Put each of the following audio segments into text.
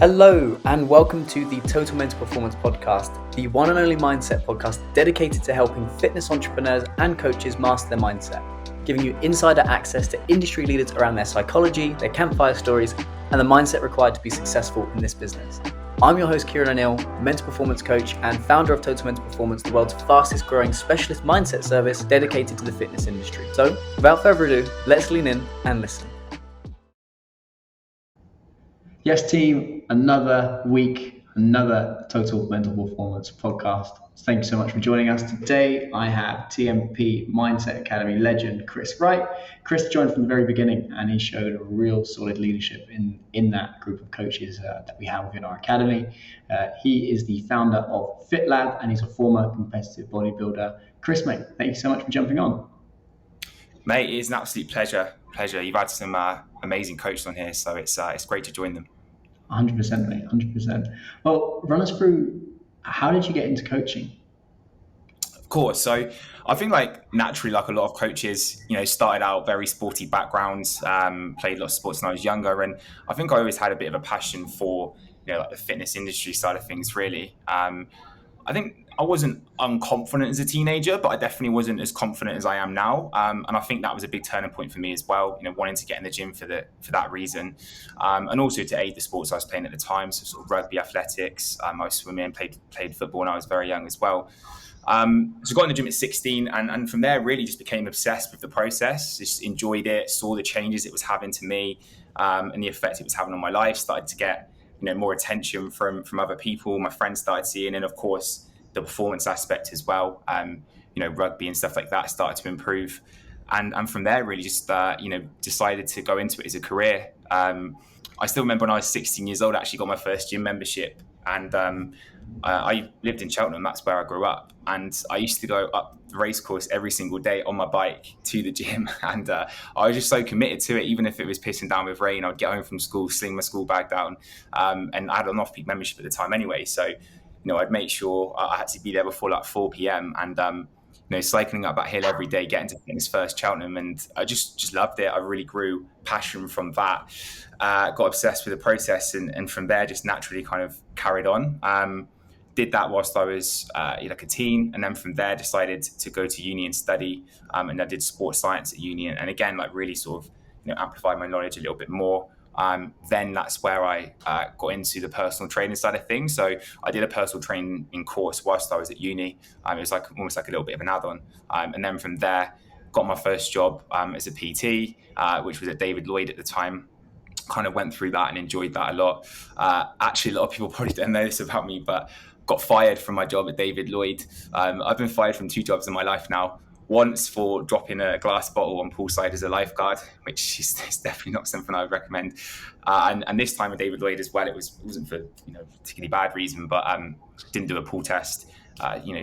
Hello and welcome to the Total Mental Performance Podcast, the one and only mindset podcast dedicated to helping fitness entrepreneurs and coaches master their mindset, giving you insider access to industry leaders around their psychology, their campfire stories, and the mindset required to be successful in this business. I'm your host, Kieran O'Neill, mental performance coach and founder of Total Mental Performance, the world's fastest growing specialist mindset service dedicated to the fitness industry. So without further ado, let's lean in and listen. Yes, team, another week, another Total Mental Performance podcast. Thank you so much for joining us. Today, I have TMP Academy legend, Chris Wright. Chris joined from the very beginning and he showed a real solid leadership in that group of coaches that we have within our academy. He is the founder of FitLab and he's a former competitive bodybuilder. Chris, mate, thank you so much for jumping on. Mate, it is an absolute pleasure. You've had some amazing coaches on here, so it's great to join them. 100%, mate, 100%. Well, run us through, how did you get into coaching? Of course. So I think naturally, like a lot of coaches, started out very sporty backgrounds, played lots of sports when I was younger. And I think I always had a bit of a passion for, the fitness industry side of things, really. I think I wasn't unconfident as a teenager, but I definitely wasn't as confident as I am now. And I think that was a big turning point for me as well, wanting to get in the gym for that reason. And also to aid the sports I was playing at the time. So sort of rugby, athletics, I was swimming, played football when I was very young as well. So I got in the gym at 16 and from there really just became obsessed with the process, just enjoyed it, saw the changes it was having to me and the effect it was having on my life, started to get more attention from other people. My friends started seeing, and of course the performance aspect as well. Rugby and stuff like that started to improve, and from there really just decided to go into it as a career. I still remember when I was 16 years old, I actually got my first gym membership, and I lived in Cheltenham. That's where I grew up, and I used to go up the racecourse every single day on my bike to the gym, and I was just so committed to it. Even if it was pissing down with rain, I'd get home from school, sling my school bag down, and I had an off-peak membership at the time anyway, so I'd make sure I had to be there before 4 p.m. and cycling up that hill every day, getting to fitness first Cheltenham, and I just loved it. I really grew passion from that, got obsessed with the process, and from there just naturally kind of carried on. Did that whilst I was a teen, and then from there decided to go to uni and study, and I did sports science at uni, and again really sort of amplified my knowledge a little bit more. Then that's where I got into the personal training side of things. So I did a personal training course whilst I was at uni. It was almost like a little bit of an add-on. And then from there, got my first job as a PT, which was at David Lloyd at the time. Kind of went through that and enjoyed that a lot. Actually, a lot of people probably don't know this about me, but got fired from my job at David Lloyd. I've been fired from 2 jobs in my life now. Once for dropping a glass bottle on poolside as a lifeguard, which is definitely not something I would recommend. And this time with David Lloyd as well, it wasn't for particularly bad reason, but didn't do a pool test.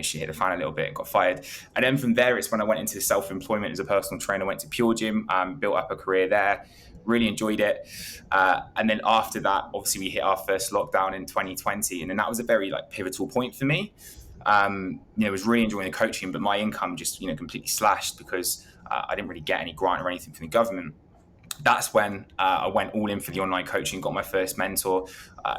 She hit the fan a little bit, got fired. And then from there, it's when I went into self-employment as a personal trainer, went to Pure Gym, built up a career there, really enjoyed it. And then after that, obviously we hit our first lockdown in 2020. And then that was a very pivotal point for me. Was really enjoying the coaching, but my income just, completely slashed because I didn't really get any grant or anything from the government. That's when I went all in for the online coaching, got my first mentor,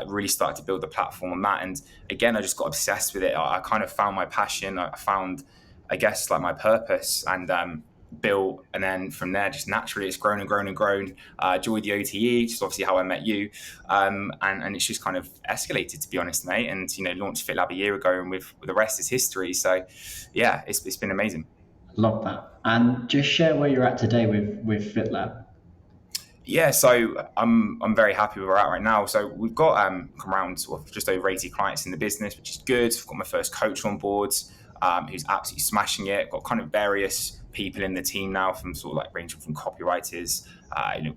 really started to build the platform on that. And again, I just got obsessed with it. I kind of found my passion. I found, I guess, my purpose, and built. And then from there, just naturally, it's grown and grown and grown. Joined the OTE, which is obviously how I met you. And it's just kind of escalated, to be honest, mate. And, launched FitLab a year ago, and with the rest is history. So yeah, it's been amazing. Love that. And just share where you're at today with FitLab. Yeah, so I'm very happy where we're at right now. So we've got around sort of just over 80 clients in the business, which is good. I've got my first coach on board, who's absolutely smashing it. Got kind of various people in the team now, from sort of ranging from copywriters,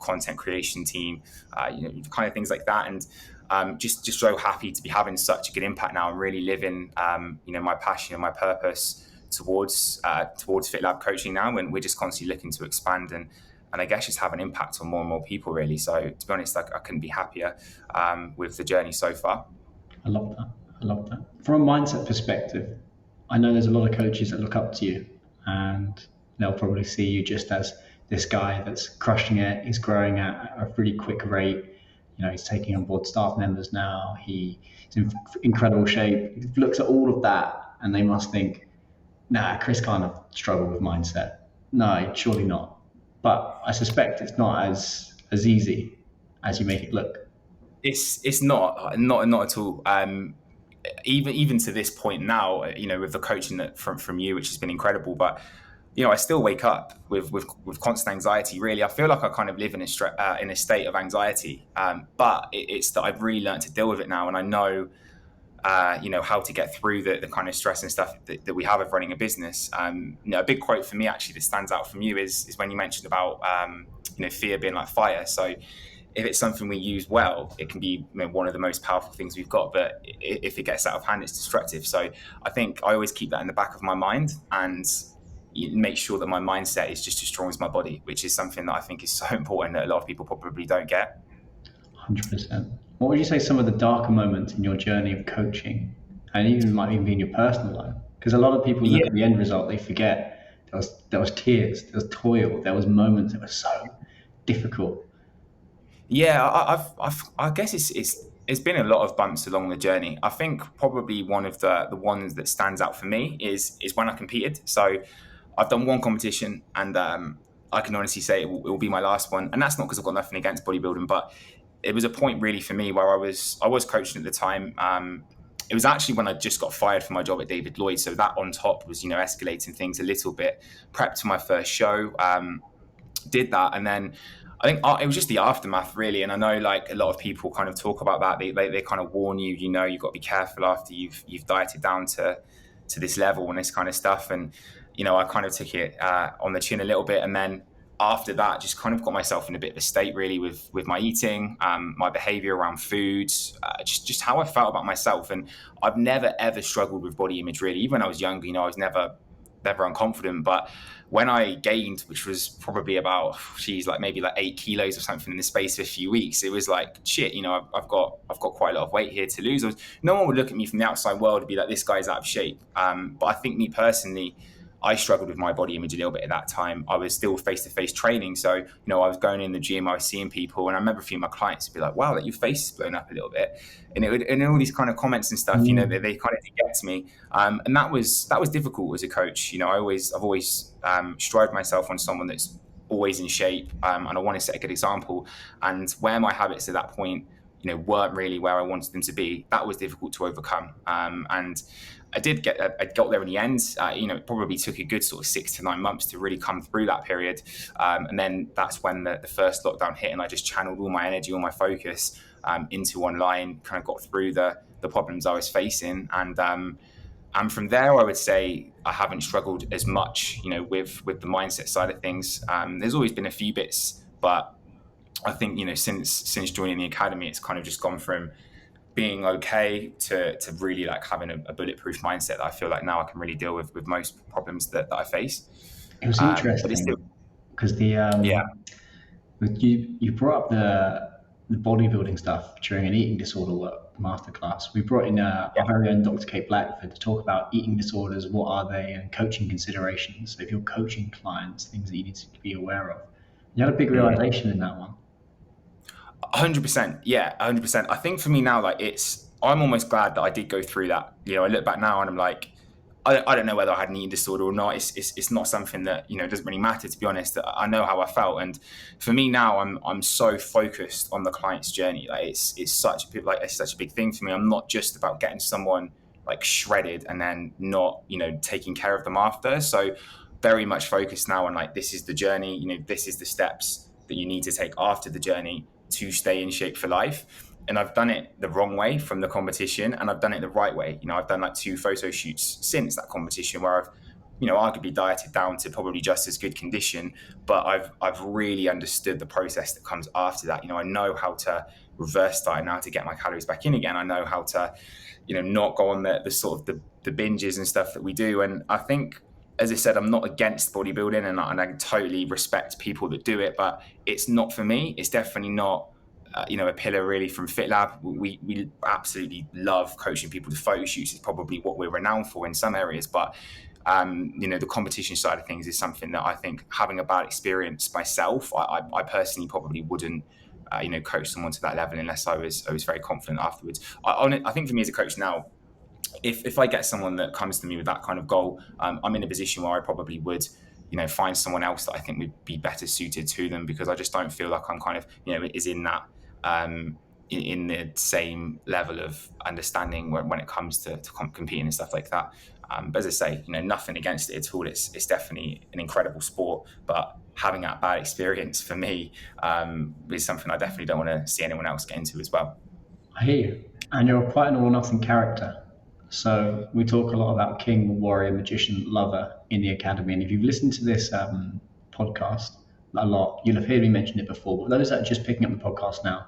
content creation team, kind of things like that. And just so happy to be having such a good impact now and really living, my passion and my purpose towards FitLab coaching now. And we're just constantly looking to expand and I guess just have an impact on more and more people, really. So to be honest, I couldn't be happier with the journey so far. I love that. From a mindset perspective, I know there's a lot of coaches that look up to you, and they'll probably see you just as this guy that's crushing it. He's growing at a really quick rate. He's taking on board staff members now. He's in incredible shape. He looks at all of that, and they must think, nah, Chris can't have struggled with mindset. No, surely not. But I suspect it's not as easy as you make it look. It's not at all. Even to this point now, with the coaching from you, which has been incredible, but I still wake up with constant anxiety. Really, I feel like I kind of live in a state of anxiety. But it's that I've really learned to deal with it now, and I know, how to get through the kind of stress and stuff that we have of running a business. A big quote for me actually that stands out from you is when you mentioned about fear being like fire. So if it's something we use well, it can be one of the most powerful things we've got. But if it gets out of hand, it's destructive. So I think I always keep that in the back of my mind and make sure that my mindset is just as strong as my body, which is something that I think is so important that a lot of people probably don't get. 100%. What would you say some of the darker moments in your journey of coaching, and even might even be in your personal life? Because a lot of people look at the end result, they forget there was tears, there was toil, there was moments that were so difficult. Yeah, I guess it's been a lot of bumps along the journey. I think probably one of the ones that stands out for me is when I competed. So I've done one competition, and I can honestly say it will be my last one. And that's not because I've got nothing against bodybuilding, but it was a point really for me where I was coaching at the time. It was actually when I just got fired from my job at David Lloyd. So that on top was, escalating things a little bit. Prepped for my first show, did that. And then I think it was just the aftermath really. And I know like a lot of people kind of talk about that. They kind of warn you, you've got to be careful after you've dieted down to this level and this kind of stuff. And, I kind of took it on the chin a little bit. And then after that, just kind of got myself in a bit of a state really with my eating, my behavior around food, just how I felt about myself. And I've never, ever struggled with body image really. Even when I was younger, I was never unconfident. But when I gained, which was probably about, maybe 8 kilos or something in the space of a few weeks, it was like, shit, I've got quite a lot of weight here to lose. No one would look at me from the outside world and be like, this guy's out of shape. But I think me personally, I struggled with my body image a little bit at that time. I was still face-to-face training. So, I was going in the gym, I was seeing people, and I remember a few of my clients would be like, wow, your face is blown up a little bit. And all these kind of comments and stuff, they kind of did get to me. And that was difficult as a coach. I've always strived myself on someone that's always in shape, and I want to set a good example. And where my habits at that point, weren't really where I wanted them to be, that was difficult to overcome. And I got there in the end. It probably took a good sort of 6 to 9 months to really come through that period. And then that's when the first lockdown hit, and I just channeled all my energy, all my focus into online, kind of got through the problems I was facing. And from there, I would say I haven't struggled as much, with the mindset side of things. There's always been a few bits, but I think, since joining the academy, it's kind of just gone from being okay to really like having a bulletproof mindset that I feel like now I can really deal with most problems that I face. It was interesting because you brought up the bodybuilding stuff during an eating disorder work masterclass. We brought in our very own Dr. Kate Blackford to talk about eating disorders, what are they, and coaching considerations. So if you're coaching clients, things that you need to be aware of. You had a big realization in that one. 100%. Yeah, 100%. I think for me now, I'm almost glad that I did go through that. I look back now and I'm like, I don't know whether I had an eating disorder or not. It's not something that, doesn't really matter, to be honest. I know how I felt. And for me now, I'm so focused on the client's journey. It's such a big thing for me. I'm not just about getting someone shredded and then not, taking care of them after. So very much focused now on this is the journey, this is the steps that you need to take after the journey to stay in shape for life. And I've done it the wrong way from the competition, and I've done it the right way. I've done 2 photo shoots since that competition where I've, arguably dieted down to probably just as good condition, but I've really understood the process that comes after that. I know how to reverse diet now to get my calories back in again. I know how to, not go on the sort of the binges and stuff that we do. And I think, as I said, I'm not against bodybuilding, and I totally respect people that do it, but it's not for me. It's definitely not, a pillar really from FitLab. We absolutely love coaching people to photo shoots. It's probably what we're renowned for in some areas, but the competition side of things is something that I think, having a bad experience myself, I personally probably wouldn't coach someone to that level unless I was very confident afterwards. I think for me as a coach now, if I get someone that comes to me with that kind of goal, I'm in a position where I probably would, find someone else that I think would be better suited to them, because I just don't feel like I'm kind of, is in that, in the same level of understanding when it comes to competing and stuff like that. But as I say, nothing against it at all. It's definitely an incredible sport, but having that bad experience for me is something I definitely don't want to see anyone else get into as well. I hear you. And you're quite an all-or-nothing character. So we talk a lot about king, warrior, magician, lover in the academy. And if you've listened to this podcast a lot, you'll have heard me mention it before. But those that are just picking up the podcast now,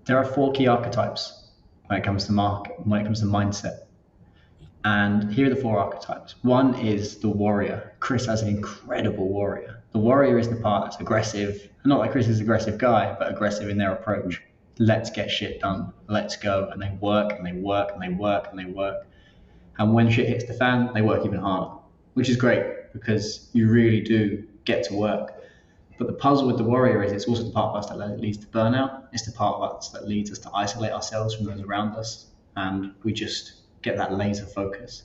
there are 4 key archetypes when it comes to mindset. And here are the 4 archetypes. One is the warrior. Chris has an incredible warrior. The warrior is the part that's aggressive. Not like Chris is an aggressive guy, but aggressive in their approach. Let's get shit done. Let's go. And they work and they work and they work and they work. And when shit hits the fan, they work even harder, which is great because you really do get to work. But the puzzle with the warrior is it's also the part of us that leads to burnout. It's the part of us that leads us to isolate ourselves from those around us. And we just get that laser focus.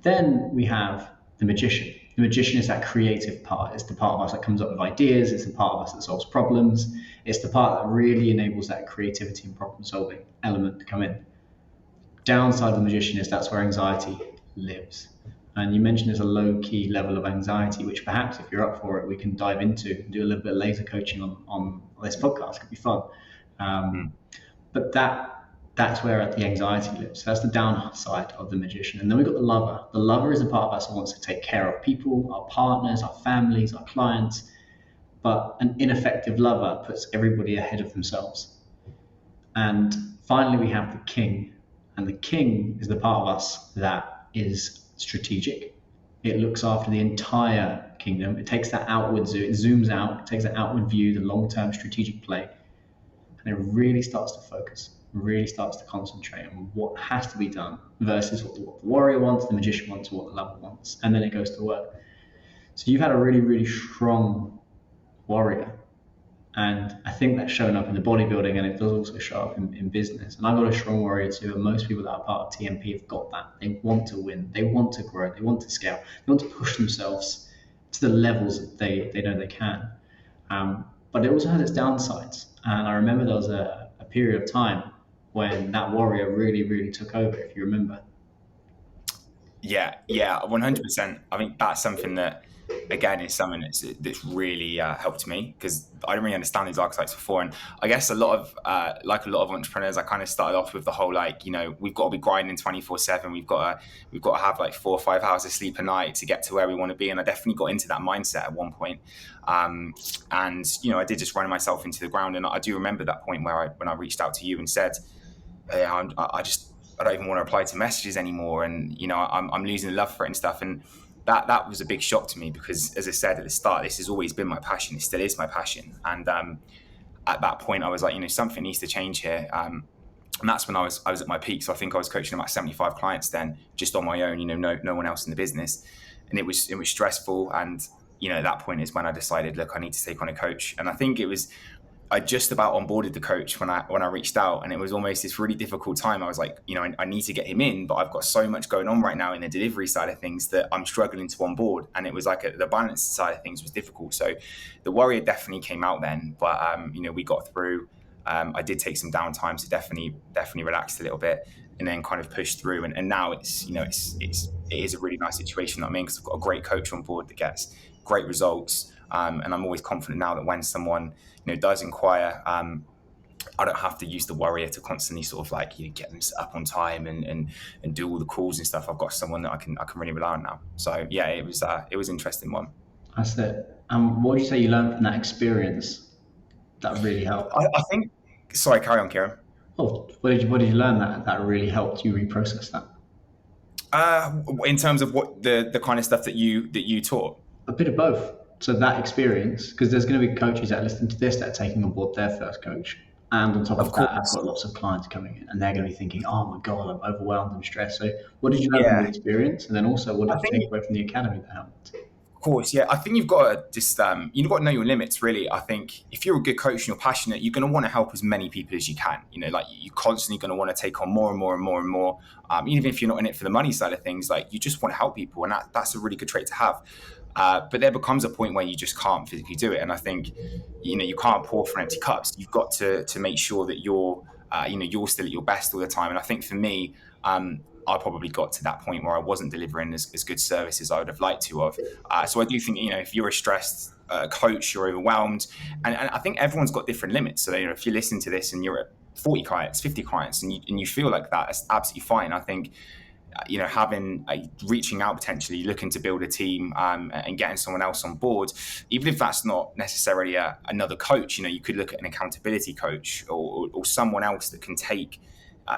Then we have the magician. The magician is that creative part. It's the part of us that comes up with ideas. It's the part of us that solves problems. It's the part that really enables that creativity and problem solving element to come in. Downside of the magician is that's where anxiety lives. And you mentioned there's a low key level of anxiety, which perhaps if you're up for it, we can dive into and do a little bit of laser coaching on this podcast. It could be fun. But that's where the anxiety lives. So that's the downside of the magician. And then we've got the lover. The lover is a part of us that wants to take care of people, our partners, our families, our clients. But an ineffective lover puts everybody ahead of themselves. And finally, we have the king. And the king is the part of us that is strategic. It looks after the entire kingdom. It takes that outward zoom, it zooms out, it takes that outward view, the long-term strategic play, and it really starts to focus, really starts to concentrate on what has to be done versus what the warrior wants, the magician wants, what the lover wants, and then it goes to work. So you've had a really, really strong warrior. And I think that's shown up in the bodybuilding, and it does also show up in business. And I've got a strong warrior too, and most people that are part of TMP have got that. They want to win, they want to grow, they want to scale, they want to push themselves to the levels that they know they can. But it also has its downsides. And I remember there was a period of time when that warrior really, really took over, if you remember. Yeah, 100%. I think that's something that, again, is something that's really helped me, because I didn't really understand these archetypes before. And I guess a lot of entrepreneurs, I kind of started off with the whole, we've got to be grinding 24/7. We've got to have 4 or 5 hours of sleep a night to get to where we want to be. And I definitely got into that mindset at one point. And I did just run myself into the ground. And I do remember that point when I reached out to you and said, I don't even want to reply to messages anymore. And, I'm losing the love for it and stuff. And that was a big shock to me, because, as I said at the start, this has always been my passion. It still is my passion. And at that point, I was like, something needs to change here. And that's when I was at my peak. So I think I was coaching about 75 clients then, just on my own, no one else in the business. And it was stressful. And, at that point is when I decided, look, I need to take on a coach. And I think I just about onboarded the coach when I reached out, and it was almost this really difficult time. I was like, I need to get him in, but I've got so much going on right now in the delivery side of things that I'm struggling to onboard. And it was like the balance side of things was difficult. So the warrior definitely came out then, but we got through. I did take some downtime to definitely relax a little bit, and then kind of push through. And now it is a really nice situation. Because I've got a great coach on board that gets great results. And I'm always confident now that when someone does inquire, I don't have to use the warrior to constantly sort of get them set up on time and do all the calls and stuff. I've got someone that I can really rely on now. So yeah, it was an interesting one. That's it. What would you say you learned from that experience that really helped? I think. Sorry, carry on, Kieran. Oh, what did you learn that really helped you reprocess that? In terms of what the kind of stuff that you taught. A bit of both. So that experience, because there's going to be coaches that are listening to this that are taking on board their first coach. And on top of that, I've got lots of clients coming in, and they're going to be thinking, oh my God, I'm overwhelmed and stressed. So what did you learn from the experience? And then also, what did you take away from the academy that helped? Of course, yeah. I think you've got to just you've got to know your limits. Really, I think if you're a good coach and you're passionate, you're going to want to help as many people as you can. Like you're constantly going to want to take on more and more and more and more. Even if you're not in it for the money side of things, like you just want to help people, and that's a really good trait to have. But there becomes a point where you just can't physically do it, and I think you can't pour from empty cups. You've got to make sure that you're still at your best all the time. And I think for me, I probably got to that point where I wasn't delivering as good service as I would have liked to have. So I do think, if you're a stressed coach, you're overwhelmed. And I think everyone's got different limits. So, if you listen to this and you're at 40 clients, 50 clients, and you feel like that, it's absolutely fine. I think, reaching out potentially, looking to build a team and getting someone else on board, even if that's not necessarily another coach, you could look at an accountability coach or someone else that can take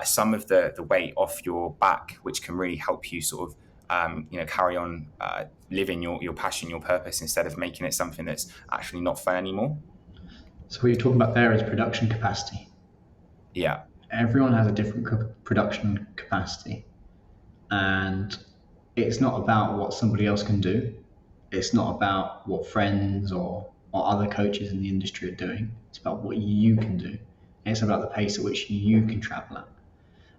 some of the weight off your back, which can really help you sort of, carry on living your passion, your purpose, instead of making it something that's actually not fun anymore. So what you're talking about there is production capacity. Yeah. Everyone has a different production capacity. And it's not about what somebody else can do. It's not about what friends or other coaches in the industry are doing. It's about what you can do. And it's about the pace at which you can travel at.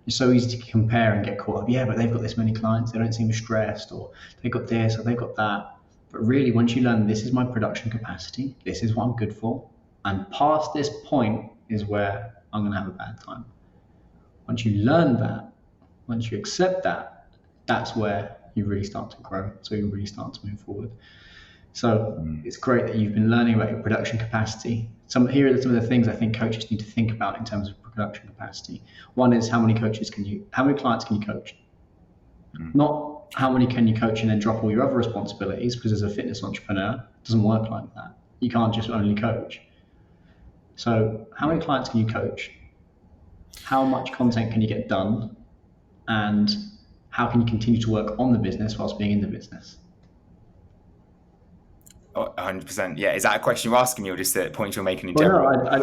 It's so easy to compare and get caught up. Yeah, but they've got this many clients. They don't seem stressed, or they've got this, or they've got that. But really, once you learn this is my production capacity, this is what I'm good for, and past this point is where I'm going to have a bad time. Once you learn that, once you accept that, that's where you really start to grow. So you really start to move forward. So it's great that you've been learning about your production capacity. Here are some of the things I think coaches need to think about in terms of production capacity. One is how many clients can you coach? Not how many can you coach and then drop all your other responsibilities, because as a fitness entrepreneur, it doesn't work like that. You can't just only coach. So how many clients can you coach? How much content can you get done? And how can you continue to work on the business whilst being in the business? 100%. Yeah. Is that a question you're asking me, or just a point you're making in general? I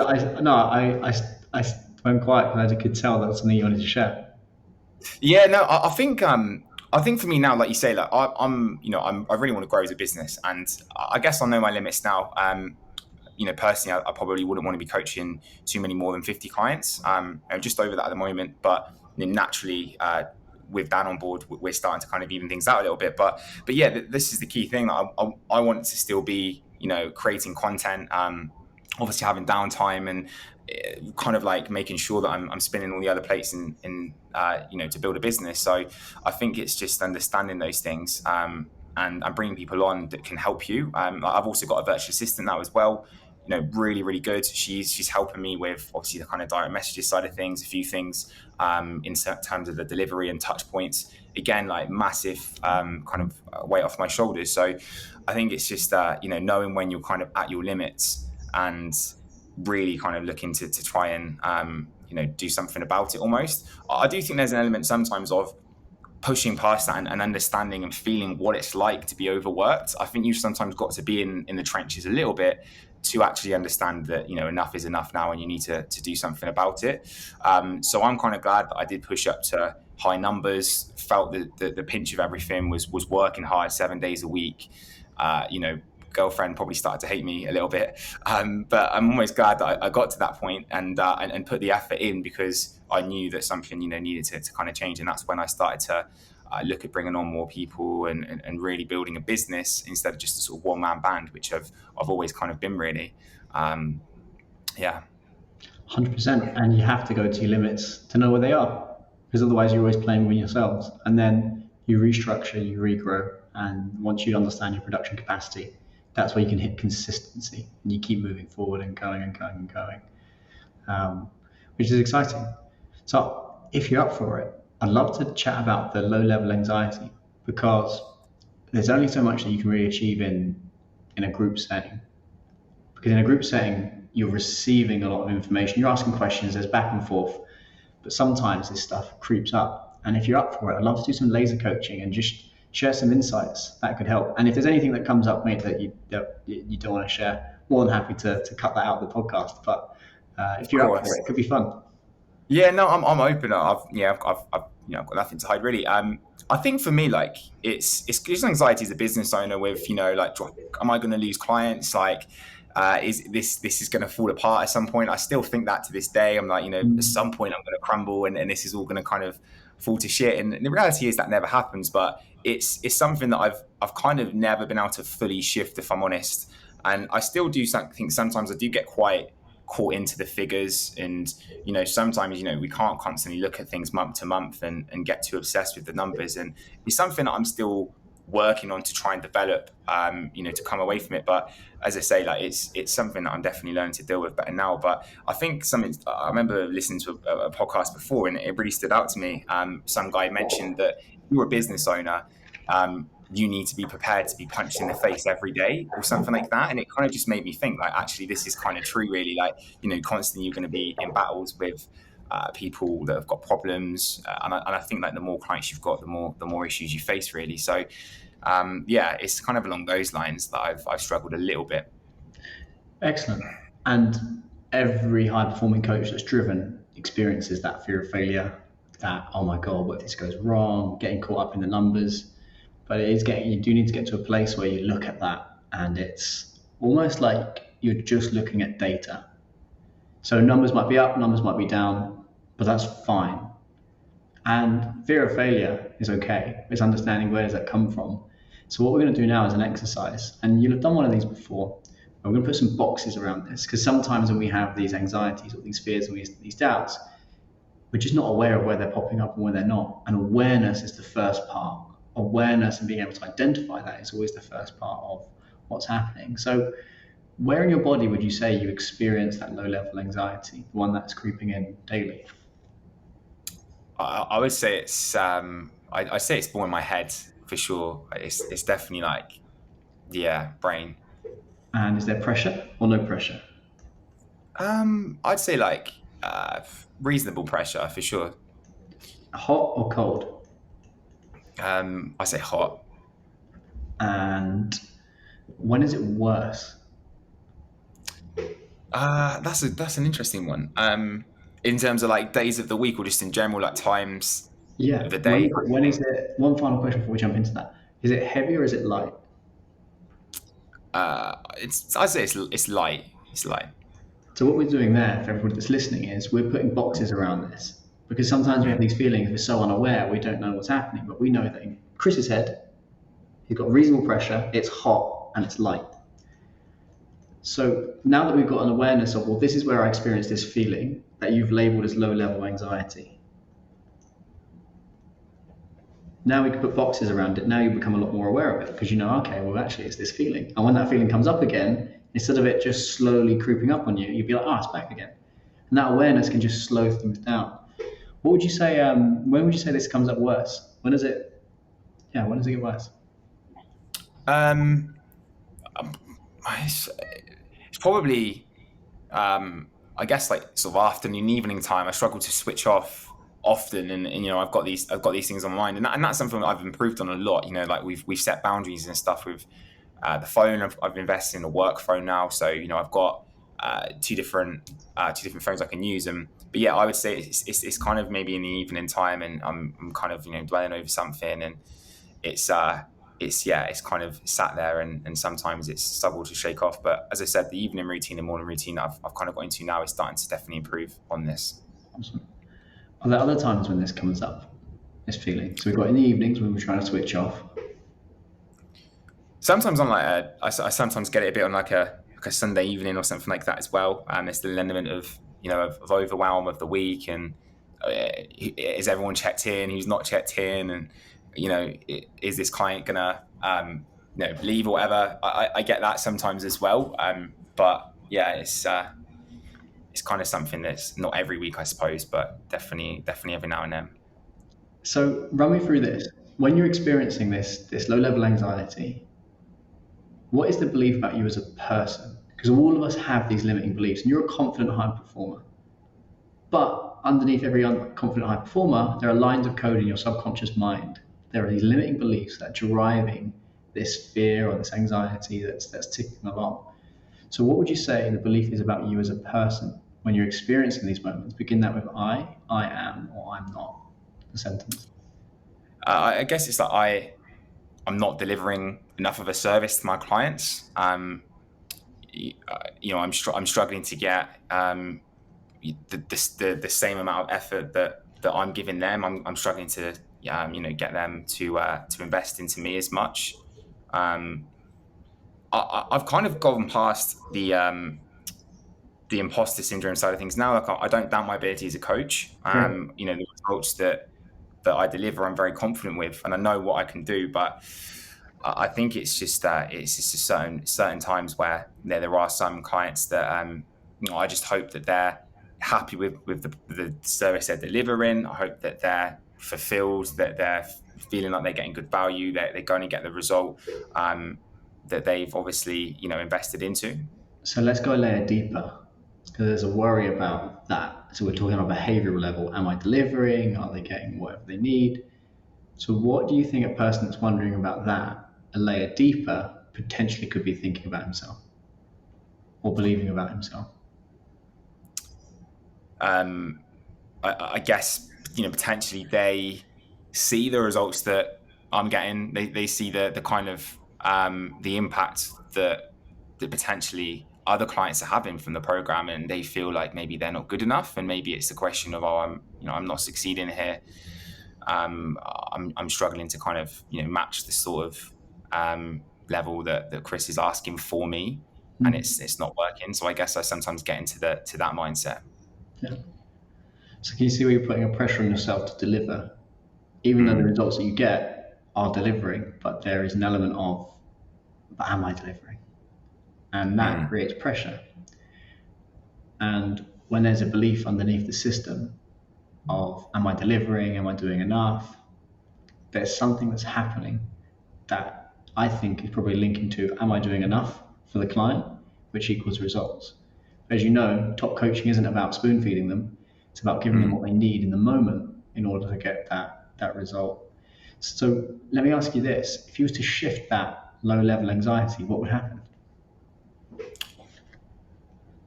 went quiet because I could tell that was something you wanted to share. Yeah. No. I think for me now, like you say, like I really want to grow as a business, and I guess I know my limits now. Personally, I probably wouldn't want to be coaching too many more than 50 clients. I'm just over that at the moment, but naturally, with Dan on board, we're starting to kind of even things out a little bit. But yeah, this is the key thing. I want to still be, creating content, obviously having downtime, and kind of like making sure that I'm spinning all the other plates in to build a business. So I think it's just understanding those things and bringing people on that can help you. I've also got a virtual assistant now as well. Really, really good. She's helping me with obviously the kind of direct messages side of things, a few things in terms of the delivery and touch points. Again, like massive kind of weight off my shoulders. So I think it's just knowing when you're kind of at your limits and really kind of looking to try and do something about it almost. I do think there's an element sometimes of pushing past that and understanding and feeling what it's like to be overworked. I think you've sometimes got to be in the trenches a little bit to actually understand that enough is enough now, and you need to do something about it. So I'm kind of glad that I did push up to high numbers, felt that the pinch of everything was working hard 7 days a week. Girlfriend probably started to hate me a little bit, but I'm almost glad that I got to that point and put the effort in, because I knew that something needed to kind of change. And that's when I started to look at bringing on more people and really building a business instead of just a sort of one-man band, which I've always kind of been really. 100%. And you have to go to your limits to know where they are, because otherwise you're always playing with yourselves. And then you restructure, you regrow, and once you understand your production capacity, that's where you can hit consistency, and you keep moving forward and going and going and going, which is exciting. So if you're up for it, I'd love to chat about the low-level anxiety, because there's only so much that you can really achieve in a group setting. Because in a group setting, you're receiving a lot of information, you're asking questions, there's back and forth, but sometimes this stuff creeps up. And if you're up for it, I'd love to do some laser coaching and just share some insights that could help. And if there's anything that comes up, mate, that you don't want to share, more than happy to cut that out of the podcast. But if you're up for it, it could be fun. Yeah, no, I'm open. I've I've got nothing to hide really. I think for me, like it's just anxiety as a business owner with, like, am I going to lose clients? Like, is this is going to fall apart at some point? I still think that to this day. I'm like, at some point I'm going to crumble and this is all going to kind of fall to shit. And the reality is that never happens, but it's something that I've kind of never been able to fully shift, if I'm honest. And I still do think sometimes I do get quite caught into the figures, and sometimes we can't constantly look at things month to month and get too obsessed with the numbers, and it's something that I'm still working on to try and develop, to come away from it. But as I say, like it's something that I'm definitely learning to deal with better now. But I think I remember listening to a podcast before, and it really stood out to me. Some guy mentioned that if you're a business owner, you need to be prepared to be punched in the face every day or something like that. And it kind of just made me think, like, actually, this is kind of true, really. Like, constantly you're going to be in battles with people that have got problems. And I think, like, the more clients you've got, the more issues you face, really. So, it's kind of along those lines that I've struggled a little bit. Excellent. And every high-performing coach that's driven experiences that fear of failure, that, oh my God, what if this goes wrong, getting caught up in the numbers. But you do need to get to a place where you look at that and it's almost like you're just looking at data. So numbers might be up, numbers might be down, but that's fine. And fear of failure is okay. It's understanding where does that come from. So what we're going to do now is an exercise, and you'll have done one of these before. We're going to put some boxes around this, because sometimes when we have these anxieties or these fears and these doubts, we're just not aware of where they're popping up and where they're not. And awareness is the first part. Awareness and being able to identify that is always the first part of what's happening. So where in your body would you say you experience that low-level anxiety, the one that's creeping in daily? I would say it's I say it's more in my head for sure. It's definitely like, brain. And is there pressure or no pressure? I'd say like reasonable pressure for sure. Hot or cold? I say hot. And when is it worse? That's an interesting one. In terms of like days of the week or just in general, like times of the day. When is it? One final question before we jump into that. Is it heavy or is it light? I'd say it's light. It's light. So what we're doing there, for everybody that's listening, is we're putting boxes around this. Because sometimes we have these feelings, we're so unaware, we don't know what's happening, but we know that in Chris's head, he's got reasonable pressure, it's hot, and it's light. So now that we've got an awareness of, well, this is where I experience this feeling that you've labeled as low-level anxiety. Now we can put boxes around it. Now you become a lot more aware of it, because you know, okay, well, actually, it's this feeling. And when that feeling comes up again, instead of it just slowly creeping up on you, you'd be like, it's back again. And that awareness can just slow things down. What would you say, when would you say this comes up worse? When does it get worse? It's probably, I guess, like sort of afternoon, evening time. I struggle to switch off often, and I've got these things on my mind, and that's something that I've improved on a lot. Like we've set boundaries and stuff with the phone. I've invested in a work phone now, so I've got two different phones I can use. But I would say it's kind of maybe in the evening time, and I'm kind of dwelling over something, and it's kind of sat there, and sometimes it's struggle to shake off. But as I said, the evening routine and morning routine that I've kind of got into now is starting to definitely improve on this. Awesome. Are there other times when this comes up, this feeling? So we've got in the evenings when we're trying to switch off. Sometimes I sometimes get it a bit on like a Sunday evening or something like that as well. It's the element of of overwhelm of the week, and is everyone checked in? Who's not checked in? And is this client gonna leave or whatever? I get that sometimes as well. But it's kind of something that's not every week, I suppose, but definitely every now and then. So run me through this. When you're experiencing this low-level anxiety, what is the belief about you as a person? Because all of us have these limiting beliefs, and you're a confident high performer. But underneath every confident high performer, there are lines of code in your subconscious mind. There are these limiting beliefs that are driving this fear or this anxiety that's ticking along. So what would you say the belief is about you as a person when you're experiencing these moments? Begin that with I am, or I'm not. the sentence? I guess it's like I'm not delivering enough of a service to my clients. I'm struggling to get the same amount of effort that I'm giving them. I'm struggling to get them to invest into me as much. I've kind of gone past the imposter syndrome side of things now. Like I don't doubt my ability as a coach. The results that I deliver, I'm very confident with, and I know what I can do. But I think it's just certain times where there are some clients that I just hope that they're happy with the service they're delivering. I hope that they're fulfilled, that they're feeling like they're getting good value, that they're going to get the result that they've obviously invested into. So let's go a layer deeper, because there's a worry about that. So we're talking on a behavioral level. Am I delivering? Are they getting whatever they need? So what do you think a person that's wondering about that, a layer deeper, potentially could be thinking about himself or believing about himself? I guess potentially they see the results that I'm getting. They see the kind of the impact that potentially other clients are having from the program, and they feel like maybe they're not good enough, and maybe it's a question of I'm not succeeding here. I'm struggling to kind of match the sort of level that Chris is asking for me, and it's not working. So I guess I sometimes get into that mindset. Yeah. So can you see where you're putting a pressure on yourself to deliver, even though the results that you get are delivering, but there is an element of, but am I delivering? And that creates pressure. And when there's a belief underneath the system of, am I delivering? Am I doing enough? There's something that's happening that I think is probably linking to, am I doing enough for the client, which equals results. As you know, top coaching isn't about spoon feeding them. It's about giving them what they need in the moment in order to get that result. So let me ask you this. If you was to shift that low level anxiety, what would happen?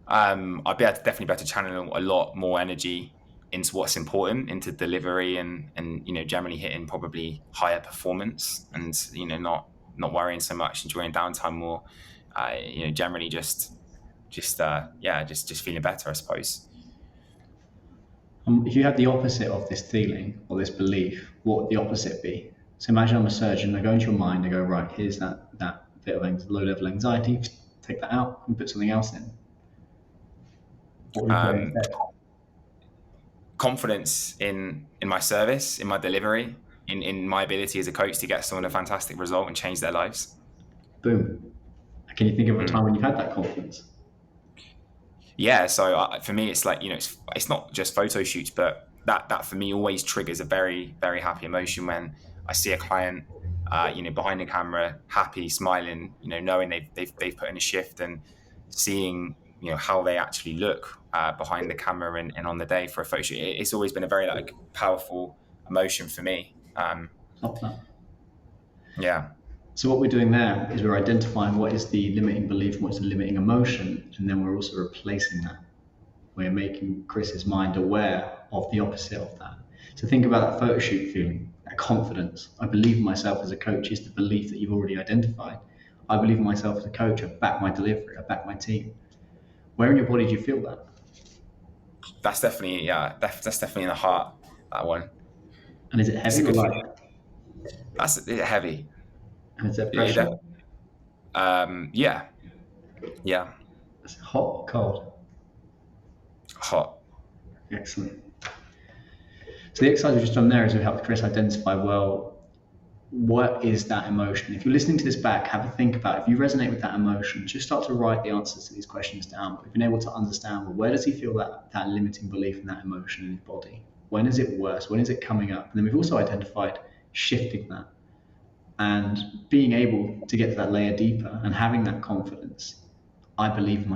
I'd definitely be able to channel a lot more energy into what's important, into delivery, and generally hitting probably higher performance, and not worrying so much, enjoying downtime more. Generally just feeling better, I suppose. If you had the opposite of this feeling or this belief, what would the opposite be? So imagine I'm a surgeon. I go into your mind. I go, right, here's that bit of low level anxiety. Take that out and put something else in. What would you put instead? Confidence in my service, in my delivery, in my ability as a coach to get someone a fantastic result and change their lives. Boom. Can you think of a time when you've had that confidence? Yeah, so for me, it's like it's not just photo shoots, but that for me always triggers a very, very happy emotion when I see a client, behind the camera, happy, smiling, knowing they've put in a shift, and seeing how they actually look behind the camera and on the day for a photo shoot. It's always been a very powerful emotion for me. Love that. Yeah. So what we're doing there is we're identifying what is the limiting belief and what's the limiting emotion, and then we're also replacing that. We're making Chris's mind aware of the opposite of that. So think about that photo shoot feeling, that confidence. I believe in myself as a coach is the belief that you've already identified. I believe in myself as a coach. I back my delivery. I back my team. Where in your body do you feel that? That's definitely in the heart, that one. And is it heavy or light? That's heavy. And is there pressure? Yeah. Is it hot or cold? Hot. Excellent. So the exercise we've just done there is we've helped Chris identify, well, what is that emotion? If you're listening to this back, have a think about it. If you resonate with that emotion, just start to write the answers to these questions down. We've been able to understand, well, where does he feel that limiting belief in that emotion in his body? When is it worse? When is it coming up? And then we've also identified shifting that and being able to get to that layer deeper and having that confidence. I believe in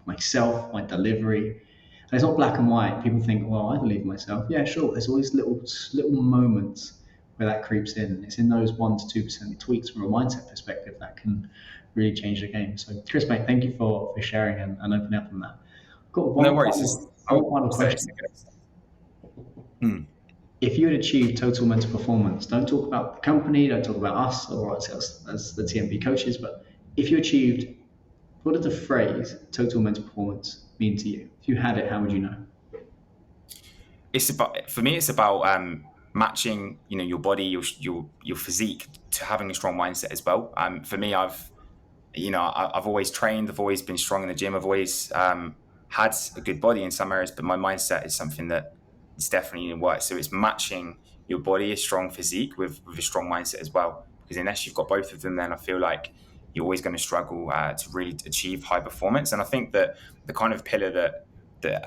myself, my delivery. And it's not black and white. People think, well, I believe in myself. Yeah, sure. There's always little moments where that creeps in. It's in those 1% to 2% tweaks from a mindset perspective that can really change the game. So Chris, mate, thank you for sharing and opening up on that. I've got one final question. if you had achieved total mental performance, don't talk about the company, don't talk about us or us as the TMP coaches, but if you achieved, what did the phrase total mental performance mean to you? If you had it, how would you know? For me, it's about matching, your body, your physique to having a strong mindset as well. For me, I've always trained, I've always been strong in the gym, I've always had a good body in some areas, but my mindset is something that is definitely in work. So it's matching your body, a strong physique with a strong mindset as well. Because unless you've got both of them, then I feel like you're always going to struggle to really achieve high performance. And I think that the kind of pillar that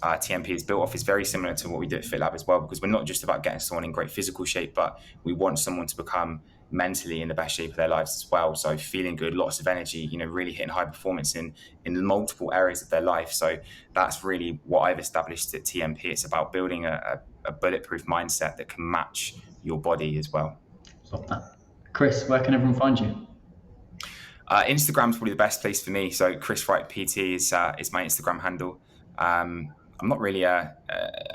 TMP is built off is very similar to what we do at FitLab as well, because we're not just about getting someone in great physical shape, but we want someone to become mentally in the best shape of their lives as well. So feeling good, lots of energy, really hitting high performance in multiple areas of their life. So that's really what I've established at TMP. It's about building a bulletproof mindset that can match your body as well. Love that. Chris, where can everyone find you? Instagram's probably the best place for me. So Chris Wright PT is my Instagram handle. I'm not really a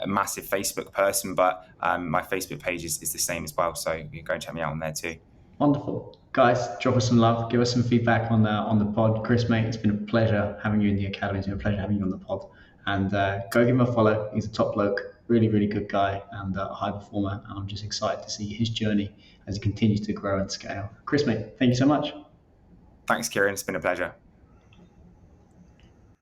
massive Facebook person, but my Facebook page is the same as well. So you can go and check me out on there too. Wonderful. Guys, drop us some love. Give us some feedback on the pod. Chris, mate, it's been a pleasure having you in the academy. It's been a pleasure having you on the pod. And go give him a follow. He's a top bloke, really, really good guy and a high performer. And I'm just excited to see his journey as he continues to grow and scale. Chris, mate, thank you so much. Thanks, Kieran. It's been a pleasure.